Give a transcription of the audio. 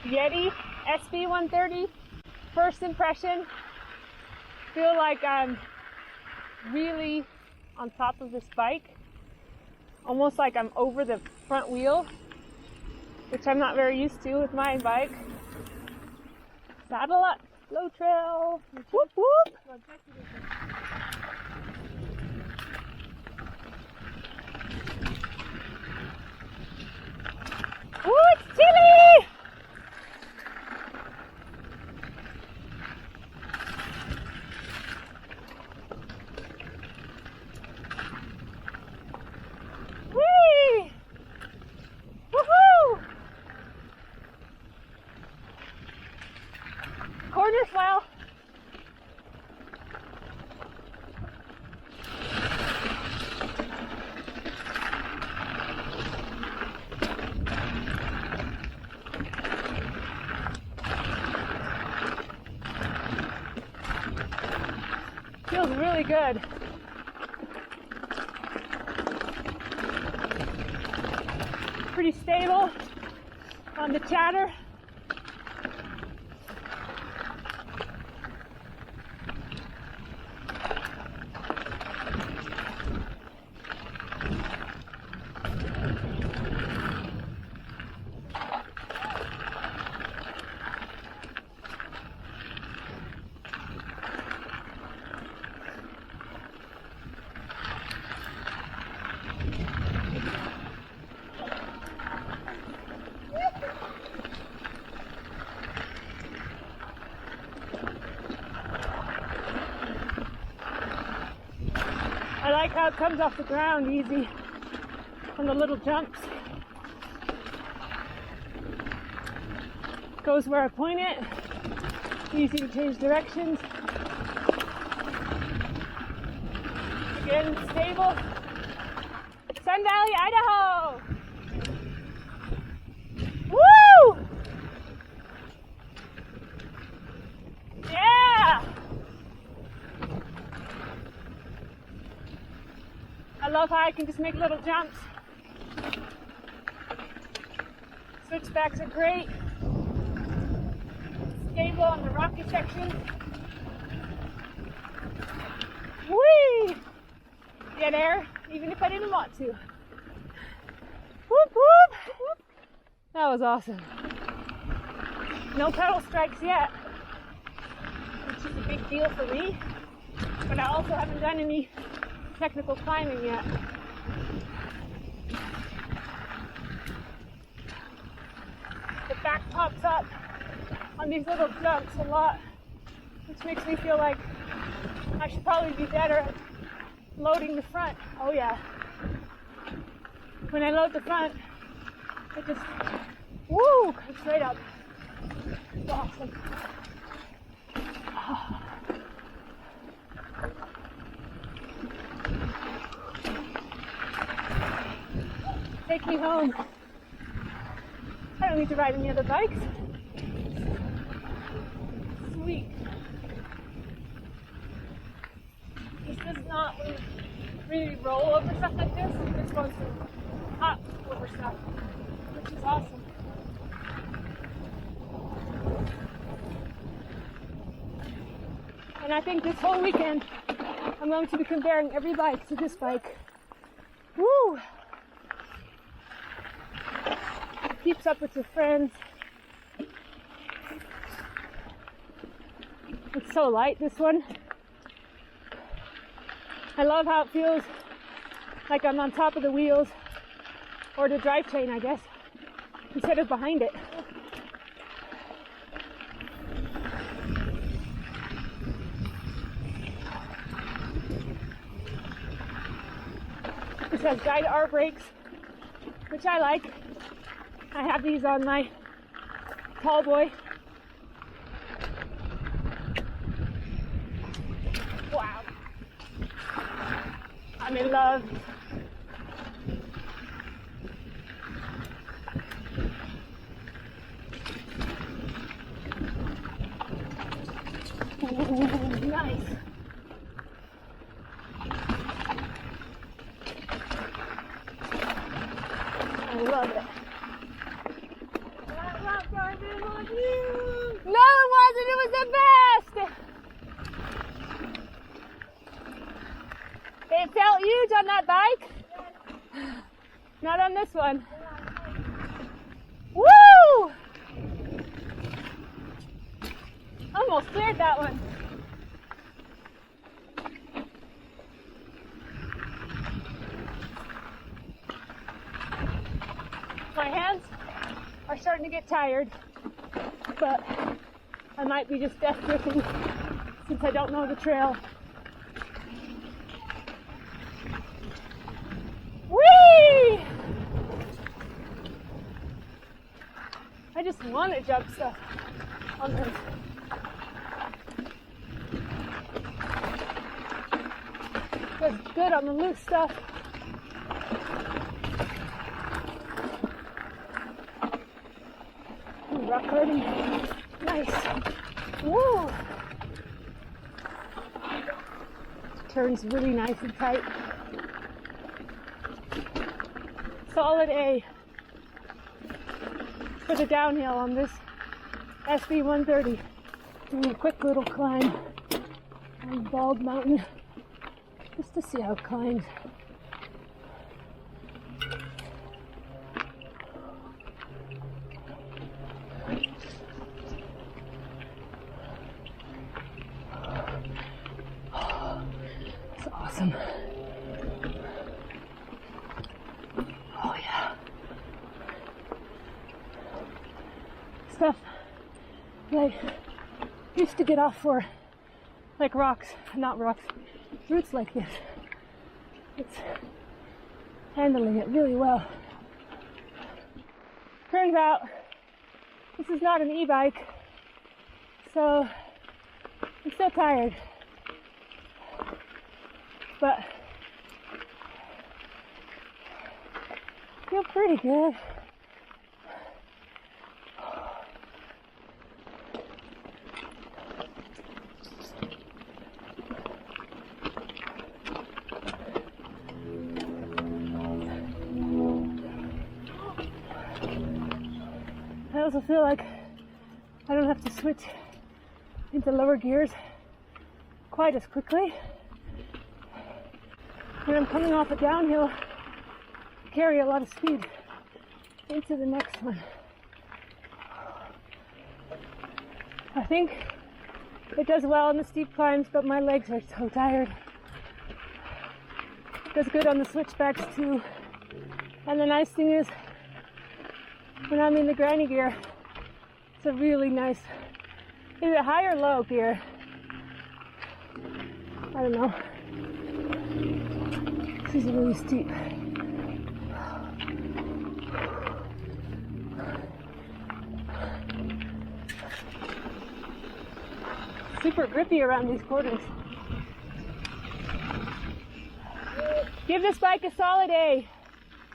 YETI SB130. First impression, feel like I'm really on top of this bike. Almost like I'm over the front wheel, which I'm not very used to with my bike. Saddle up, slow trail. Whoop whoop. Ooh, it's chilly! Whee! Woohoo! Corner swell. Feels really good. Pretty stable on the chatter. I like how it comes off the ground easy on the little jumps. Goes where I point it. Easy to change directions. Again, stable. Sun Valley, Idaho! Woo! Yeah! I love how I can just make little jumps. Switchbacks are great. Stable on the rocky section. Whee! Get air, even if I didn't want to. Whoop whoop! That was awesome. No pedal strikes yet, which is a big deal for me. But I also haven't done any technical climbing yet. The back pops up on these little jumps a lot, which makes me feel like I should probably be better at loading the front. Oh yeah. When I load the front, it just, woo, comes straight up. It's awesome. Oh. Take me home. I don't need to ride any other bikes. Sweet. This does not really roll over stuff like this. This goes to hop over stuff, which is awesome. And I think this whole weekend I'm going to be comparing every bike to this bike. Woo! Keeps up with your friends. It's so light, this one. I love how it feels like I'm on top of the wheels, or the drivetrain, I guess, instead of behind it. This has guide R brakes, which I like. I have these on my tall boy. Wow. I'm in love. Ooh, nice. I love it. the best! It felt huge on that bike. Not on this one. Woo! Almost cleared that one. My hands are starting to get tired, but I might be just death gripping since I don't know the trail. Whee! I just want to jump stuff on this. Feels good on the loose stuff. Ooh, rock hurting. Nice. Woo! Turns really nice and tight. Solid A for the downhill on this SB130. Doing a quick little climb on Bald Mountain just to see how it climbs. It's awesome. Oh yeah. Stuff like used to get off for, like rocks, not rocks, roots like this. It's handling it really well. Turns out this is not an e-bike, so I'm still tired, but feel pretty good. I also feel like I don't have to switch into lower gears quite as quickly. When I'm coming off a downhill, I carry a lot of speed into the next one. I think it does well on the steep climbs, but my legs are so tired. It does good on the switchbacks too. And the nice thing is, when I'm in the granny gear, it's a really nice, is it high or low gear? I don't know. This is really steep. Super grippy around these corners. Give this bike a solid A.